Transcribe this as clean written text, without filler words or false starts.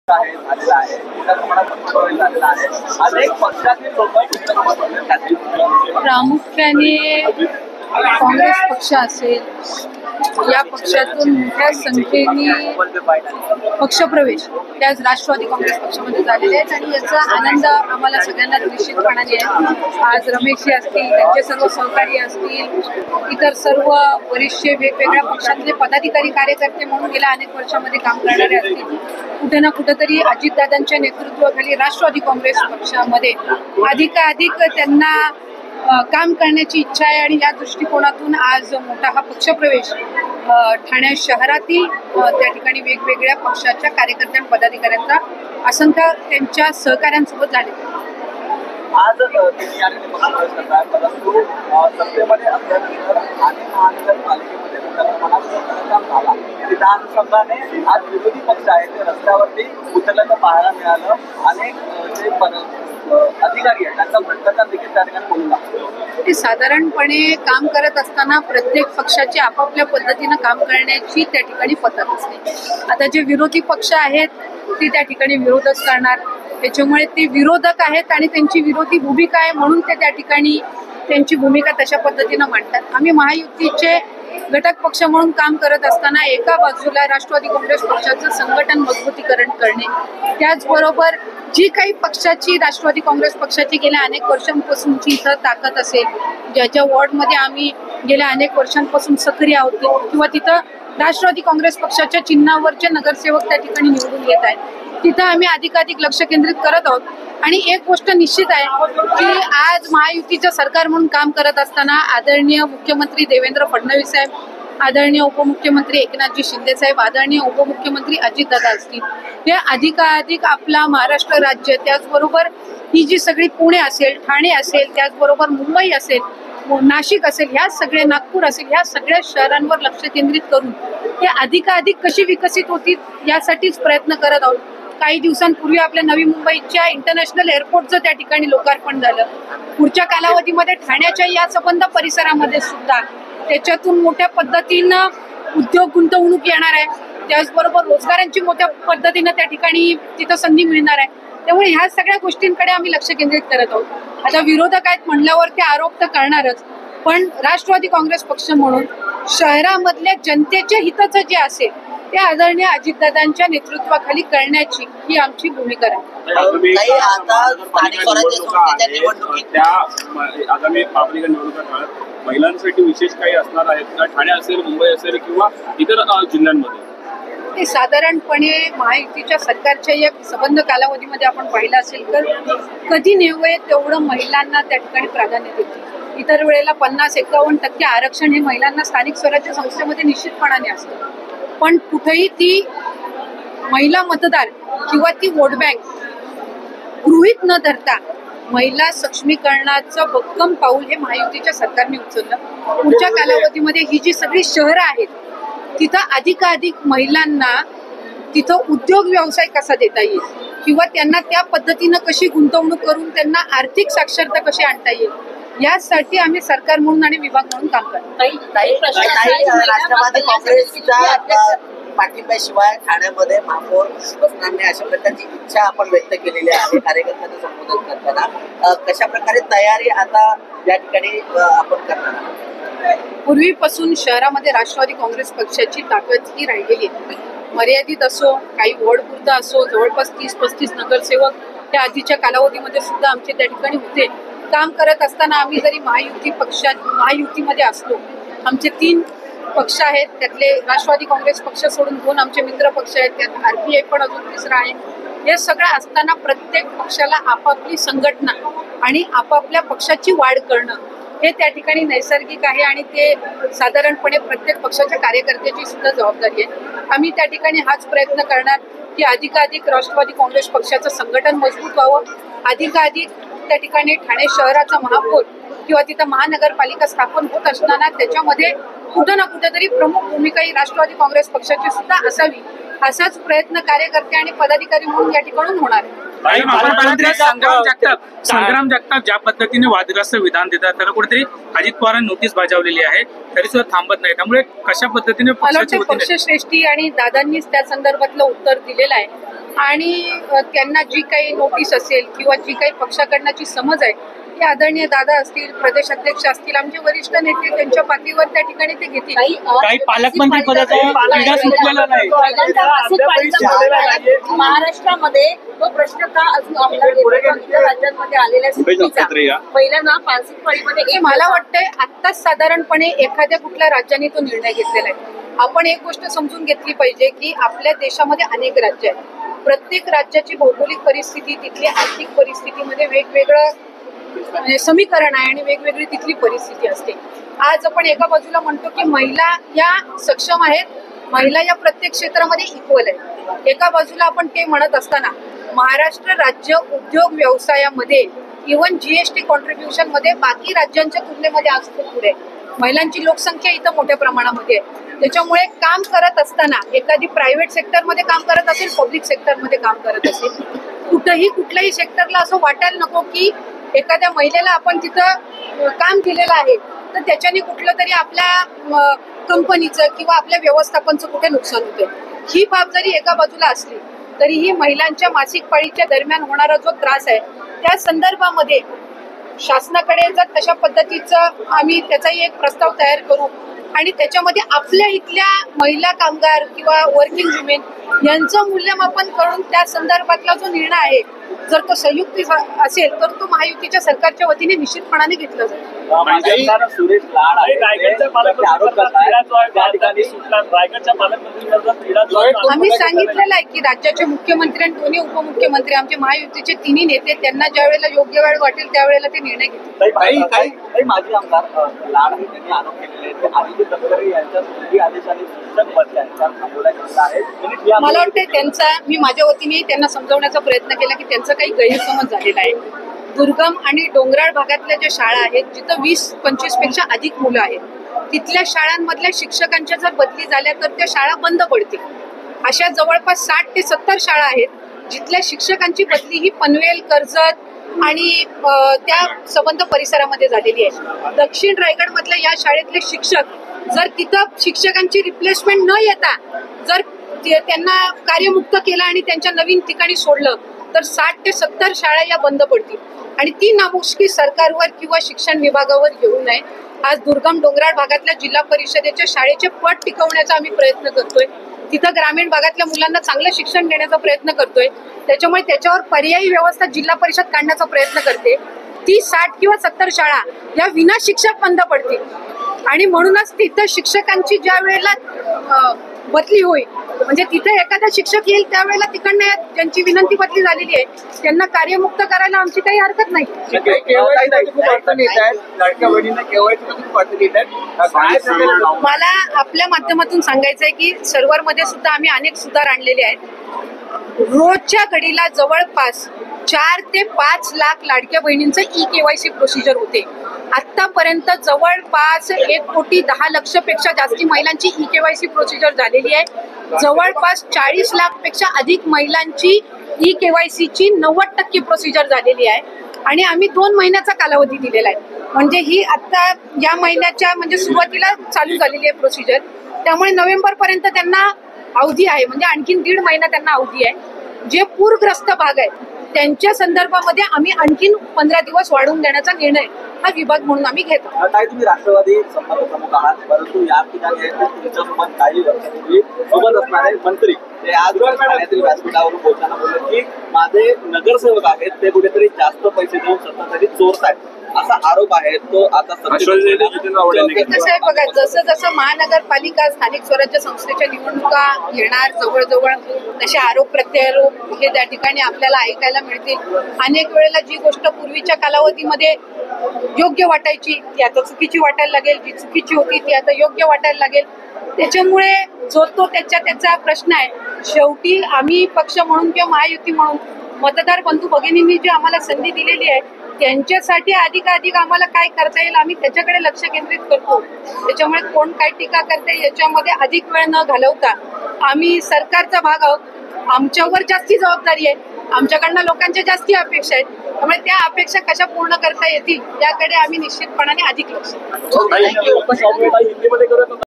झालेला आहे, मोठ्या प्रमाणात पक्षप्रवेश झालेला आहे. अनेक पक्षातील लोक प्रामुख्याने काँग्रेस पक्ष असेल, या पक्षातून मोठ्या संख्येने पक्षप्रवेश त्याच राष्ट्रवादी काँग्रेस पक्षामध्ये झालेले आहेत आणि याचा आनंद आम्हाला सगळ्यांना निश्चितपणाने आहे. आज रमेशजी असतील, त्यांचे सर्व सहकारी असतील, इतर सर्व वरिष्ठ वेगवेगळ्या पक्षातले पदाधिकारी कार्यकर्ते म्हणून गेल्या अनेक वर्षामध्ये काम करणारे असतील, कुठे ना कुठेतरी अजितदादांच्या नेतृत्वाखाली राष्ट्रवादी काँग्रेस पक्षामध्ये अधिकाधिक त्यांना काम करण्याची इच्छा आहे आणि या दृष्टिकोनातून आज मोठा हा पक्षप्रवेश ठाणे शहरातील त्या ठिकाणी वेगवेगळ्या पक्षाच्या कार्यकर्त्या पदाधिकाऱ्यांचा असंख्य त्यांच्या सहकाऱ्यांसोबत झाले. आज तुम्ही या ठिकाणी पक्षप्रवेश करताय, परंतु सत्तेमध्ये असल्यानंतर आणि महानगरपालिकेमध्ये मोठ्या प्रमाणात काम झाला. त्या अनुषंगाने आज विरोधी पक्ष आहे ते रस्त्यावरती उतरल्याचं पाहायला मिळालं. अनेक जे अधिकारी आहेत त्यांचा भ्रष्टाचार देखील त्या ठिकाणी बोलू लागतो. ते साधारणपणे काम करत असताना प्रत्येक पक्षाची आपापल्या पद्धतीनं काम करण्याची त्या ठिकाणी पद्धत असते. आता जे विरोधी पक्ष आहेत ते त्या ठिकाणी विरोधच करणार, त्याच्यामुळे ते विरोधक आहेत आणि त्यांची विरोधी भूमिका आहे म्हणून ते त्या ठिकाणी त्यांची भूमिका तशा पद्धतीनं मांडतात. आम्ही महायुतीचे घटक पक्ष म्हणून काम करत असताना एका बाजूला राष्ट्रवादी काँग्रेस पक्षाचं संघटन मजबूतीकरण करणे, त्याचबरोबर जी काही पक्षाची राष्ट्रवादी काँग्रेस पक्षाची गेल्या अनेक वर्षांपासूनची इथं ताकद असेल, ज्याच्या वॉर्डमध्ये आम्ही गेल्या अनेक वर्षांपासून सक्रिय आहोत किंवा तिथं राष्ट्रवादी काँग्रेस पक्षाच्या चिन्हावरचे नगरसेवक त्या ठिकाणी निवडून येत आहेत, तिथं आम्ही अधिकाधिक लक्ष केंद्रित करत आहोत. आणि एक गोष्ट निश्चित आहे की आज महायुतीचं सरकार म्हणून काम करत असताना आदरणीय मुख्यमंत्री देवेंद्र फडणवीस साहेब, आदरणीय उपमुख्यमंत्री एकनाथजी शिंदे साहेब, आदरणीय उपमुख्यमंत्री अजितदादा असतील, हे अधिकाधिक आपला महाराष्ट्र राज्य, त्याचबरोबर ही जी सगळी पुणे असेल, ठाणे असेल, त्याचबरोबर मुंबई असेल, नाशिक असेल, ह्या सगळे नागपूर असेल, ह्या सगळ्या शहरांवर लक्ष केंद्रित करून ते अधिकाधिक कशी विकसित होतील यासाठीच प्रयत्न करत आहोत. काही दिवसांपूर्वी आपल्या नवी मुंबईच्या इंटरनॅशनल एअरपोर्टचं त्या ठिकाणी लोकार्पण झालं. पुढच्या कालावधीमध्ये ठाण्याच्या या संबंध परिसरामध्ये सुद्धा त्याच्यातून मोठ्या पद्धतीनं उद्योग गुंतवणूक येणार आहे, त्याचबरोबर रोजगारांची मोठ्या पद्धतीनं त्या ठिकाणी तिथं संधी मिळणार आहे. त्यामुळे ह्या सगळ्या गोष्टींकडे आम्ही लक्ष केंद्रित करत आहोत. आता विरोधक आहेत म्हणल्यावर ते आरोप तर करणारच, पण राष्ट्रवादी काँग्रेस पक्ष म्हणून शहरामधल्या जनतेच्या हिताचं जे असेल ते आदरणीय अजितदादांच्या नेतृत्वाखाली करण्याची ही आमची भूमिका आहे. आगामी पालिका निवडणुका काळात महिलांसाठी विशेष काही असणार आहेत का? ठाणे असेल, मुंबई असेल किंवा इतर जिल्ह्यांमध्ये? ते साधारणपणे महायुतीच्या सरकारच्या या संबंध कालावधीमध्ये आपण पाहिलं असेल तर कधी नेवळे तेवढं महिलांना त्या ठिकाणी प्राधान्य देते. इतर वेळेला 50-51% आरक्षण हे महिलांना स्थानिक स्वराज्य संस्थेमध्ये निश्चितपणाने असतं, पण कुठेही ती महिला मतदार किंवा ती वोट बँक गृहीत न धरता महिला सक्षमीकरणाचं भक्कम पाऊल हे महायुतीच्या सरकारने उचललं. पुढच्या कालावधीमध्ये ही जी सगळी शहरं आहेत तिथं अधिकाधिक महिलांना तिथं उद्योग व्यवसाय कसा देता येईल किंवा त्यांना त्या पद्धतीनं कशी गुंतवणूक करून त्यांना आर्थिक साक्षरता कशी आणता येईल यासाठी आम्ही सरकार म्हणून आणि विभाग म्हणून काम करतो. राष्ट्रवादी काँग्रेसच्या पाठिंब्याशिवाय ठाण्यामध्ये महापौर बसणार नाही अशा प्रकारची इच्छा आपण व्यक्त केलेली आहे कार्यकर्त्यांना संबोधन करताना. कशा प्रकारे तयारी आता या ठिकाणी आपण करणार आहोत? पूर्वीपासून शहरामध्ये राष्ट्रवादी काँग्रेस पक्षाची ताकद ही राहिलेली आहे. मर्यादित असो, काही वॉर्डपुरता असो, जवळपास 30-35 नगरसेवक त्या आधीच्या कालावधीमध्ये सुद्धा आमचे त्या ठिकाणी होते. काम करत असताना आम्ही जरी महायुतीमध्ये असलो, आमचे 3 पक्ष आहेत, त्यातले राष्ट्रवादी काँग्रेस पक्ष सोडून 2 आमचे मित्र पक्ष आहेत, त्यात RPI पण अजून 3रा आहे. हे सगळं असताना प्रत्येक पक्षाला आपापली संघटना आणि आपापल्या पक्षाची वाढ करणं हे त्या ठिकाणी नैसर्गिक आहे आणि ते साधारणपणे प्रत्येक पक्षाच्या कार्यकर्त्याची सुद्धा जबाबदारी आहे. आम्ही त्या ठिकाणी हाच प्रयत्न करणार की अधिकाधिक राष्ट्रवादी काँग्रेस पक्षाचं संघटन मजबूत व्हावं, अधिकाधिक त्या ठिकाणी ठाणे शहराचा महापौर किंवा तिथं महानगरपालिका स्थापन होत असताना त्याच्यामध्ये कुठं ना कुठेतरी प्रमुख भूमिका ही राष्ट्रवादी काँग्रेस पक्षाची सुद्धा असावी असाच प्रयत्न कार्यकर्ते आणि पदाधिकारी म्हणून या ठिकाणून होणार आहे. संग्राम जगताप ज्या पद्धतीने वादग्रस्त विधान देतात त्याला कुठेतरी अजित पवारांनी नोटीस बजावलेली आहे, तरी सुद्धा थांबत नाही. त्यामुळे कशा पद्धतीने मला वाटतं पक्षश्रेष्ठी आणि दादांनीच त्या संदर्भातलं उत्तर दिलेलं आहे आणि त्यांना जी काही नोटीस असेल किंवा जी काही पक्षाकडण्याची समज आहे ते आदरणीय दादा असतील, प्रदेश अध्यक्ष असतील, आमचे वरिष्ठ नेते त्यांच्या पातळीवर त्या ठिकाणी ते घेतील. काही पालकमंत्री पदाचा विधा सुटलेला नाही. महाराष्ट्रामध्ये तो प्रश्न का अजून आपल्या राज्यांमध्ये आलेला आहे? पहिल्यांदा मानसिक पाळीमध्ये मला वाटतंय आत्ताच साधारणपणे एखाद्या कुठल्या राज्याने तो निर्णय घेतलेला आहे. आपण एक गोष्ट समजून घेतली पाहिजे की आपल्या देशामध्ये अनेक राज्य आहेत. प्रत्येक राज्याची भौगोलिक परिस्थिती, तिथली आर्थिक परिस्थितीमध्ये वेगवेगळं समीकरण आहे आणि वेगवेगळी तिथली परिस्थिती असते. आज आपण एका बाजूला म्हणतो की महिला या सक्षम आहेत, महिला या प्रत्येक क्षेत्रामध्ये इक्वल आहे. एका बाजूला आपण ते म्हणत असताना महाराष्ट्र राज्य उद्योग व्यवसायामध्ये इव्हन जीएसटी कॉन्ट्रीब्युशन मध्ये बाकी राज्यांच्या तुलनेमध्ये आज खूप पुढे आहे. महिलांची लोकसंख्या इथं मोठ्या प्रमाणामध्ये आहे. त्याच्यामुळे काम करत असताना एखादी प्रायव्हेट सेक्टरमध्ये काम करत असेल, पब्लिक सेक्टरमध्ये काम करत असेल, कुठल्याही सेक्टरला असं वाटायला नको की एखाद्या महिलेला आपण तिथं काम केलेलं आहे तर त्याच्याने कुठलं तरी आपल्या कंपनीचं किंवा आपल्या व्यवस्थापनचं कुठे नुकसान होते. ही बाब जरी एका बाजूला असली तरीही महिलांच्या मासिक पाळीच्या दरम्यान होणारा जो त्रास आहे त्या संदर्भामध्ये शासनाकडे जर तशा पद्धतीचं आम्ही त्याचाही एक प्रस्ताव तयार करू आणि त्याच्यामध्ये आपल्या इथल्या महिला कामगार किंवा वर्किंग वुमेन यांचं मूल्यमापन करून त्या संदर्भातला जो निर्णय आहे जर तो संयुक्त असेल तर तो महायुतीच्या सरकारच्या वतीने निश्चितपणाने घेतला जाईल. सुरेश लाड आम्ही सांगितलेलं आहे की राज्याचे मुख्यमंत्री आणि दोन्ही उपमुख्यमंत्री आमचे महायुतीचे तिन्ही नेते त्यांना ज्या वेळेला योग्य वेळ वाटेल त्यावेळेला ते निर्णय घेतील. काही माजी आमदार लाड आहे त्यांनी आरोप केलेले आहेत की आदित्य तटकरे यांच्या मुलगी आदेशाने शिक्षक बदल्या थांबवण्यात आहेत. मला वाटतं त्यांचा मी माझ्या वतीने त्यांना समजवण्याचा प्रयत्न केला की त्यांचा काही गैरसमज झालेला आहे. दुर्गम आणि डोंगराळ भागातल्या ज्या शाळा आहेत जिथं 20-25 पेक्षा अधिक मुलं आहेत तिथल्या शाळांमधल्या शिक्षकांच्या जर बदली झाल्या तर त्या शाळा बंद पडतील. अशा जवळपास 60 ते 70 शाळा आहेत जिथल्या शिक्षकांची बदली ही पनवेल, कर्जत आणि त्या संबंध परिसरामध्ये झालेली आहे. दक्षिण रायगड मधल्या या शाळेतले शिक्षक जर तिथं शिक्षकांची रिप्लेसमेंट न येता जर त्यांना कार्यमुक्त केलं आणि त्यांच्या नवीन ठिकाणी सोडलं तर 60 ते 70 शाळा या बंद पडतील आणि ती नामुष्की सरकारवर किंवा शिक्षण विभागावर येऊ नये. आज दुर्गम डोंगराळ भागातल्या जिल्हा परिषदेच्या शाळेचे पट टिकवण्याचा आम्ही प्रयत्न करतोय. तिथं ग्रामीण भागातल्या मुलांना चांगलं शिक्षण देण्याचा प्रयत्न करतोय. त्याच्यामुळे त्याच्यावर पर्यायी व्यवस्था जिल्हा परिषद काढण्याचा प्रयत्न करते. ती 60 किंवा 70 शाळा या विना शिक्षक बंद पडतील आणि म्हणूनच तिथं शिक्षकांची ज्या वेळेला बदली होईल म्हणजे तिथे एखादा शिक्षक येईल त्यावेळेला तिकडनं ज्यांची विनंती बदली झालेली आहे त्यांना कार्यमुक्त करायला आमची काही हरकत नाही. मला आपल्या माध्यमातून सांगायचं आहे की सर्व्हरमध्ये सुद्धा आम्ही अनेक सुधार आणलेले आहेत. रोजच्या घडीला जवळपास 4 ते 5 लाख लाडक्या बहिणींचं ई-केवायसी प्रोसिजर होते. आतापर्यंत जवळपास 1,10,00,000 पेक्षा जास्ती महिलांची ई-केवायसी प्रोसिजर झालेली आहे. जवळपास 40 लाख पेक्षा अधिक महिलांची ई-केवायसीची 90% प्रोसिजर झालेली आहे आणि आम्ही 2 महिन्याचा कालावधी दिलेला आहे. म्हणजे ही आता या महिन्याच्या म्हणजे सुरुवातीला चालू झालेली आहे प्रोसिजर. त्यामुळे नोव्हेंबर पर्यंत त्यांना अवधी आहे म्हणजे आणखीन 1.5 महिना त्यांना अवधी आहे. जे पूरग्रस्त भाग आहेत त्यांच्या संदर्भामध्ये आम्ही आणखीन 15 दिवस वाढवून देण्याचा निर्णय हा विभाग म्हणून आम्ही घेतो. काय तुम्ही राष्ट्रवादी संपर्क प्रमुख आहात परंतु या ठिकाणी तुमच्यासोबत काही वर्षापूर्वी सोबत असणारे मंत्री ते आज ठाण्यातील व्यासपीठावरून बोलताना बोलले की माझे नगरसेवक आहेत ते कुठेतरी जास्त पैसे देऊन सत्ता तरी चोरतायत असा आरोप आहे. तो आता कसं आहे बघा, जसं जसं महानगरपालिका स्थानिक स्वराज्य संस्थेच्या निवडणुका येणार जवळ तसे आरोप प्रत्यारोप हे त्या ठिकाणी आपल्याला ऐकायला मिळतील. अनेक वेळेला जी गोष्ट पूर्वीच्या कालावधीमध्ये योग्य वाटायची ती आता चुकीची वाटायला लागेल, जी चुकीची होती ती आता योग्य वाटायला लागेल. त्याच्यामुळे जो तो त्याचा प्रश्न आहे. शेवटी आम्ही पक्ष म्हणून किंवा महायुती म्हणून मतदार बंधू भगिनींनी जी आम्हाला संधी दिलेली आहे त्यांच्यासाठी अधिकाधिक आम्हाला काय करता येईल आम्ही त्याच्याकडे लक्ष केंद्रित करतो. त्याच्यामुळे कोण काय टीका करते याच्यामध्ये अधिक वेळ न घालवता आम्ही सरकारचा भाग आहोत, आमच्यावर जास्ती जबाबदारी आहे, आमच्याकडनं लोकांच्या जास्ती अपेक्षा आहेत. त्यामुळे त्या अपेक्षा कशा पूर्ण करता येतील याकडे आम्ही निश्चितपणाने अधिक लक्ष देऊ. हिंदीमध्ये करत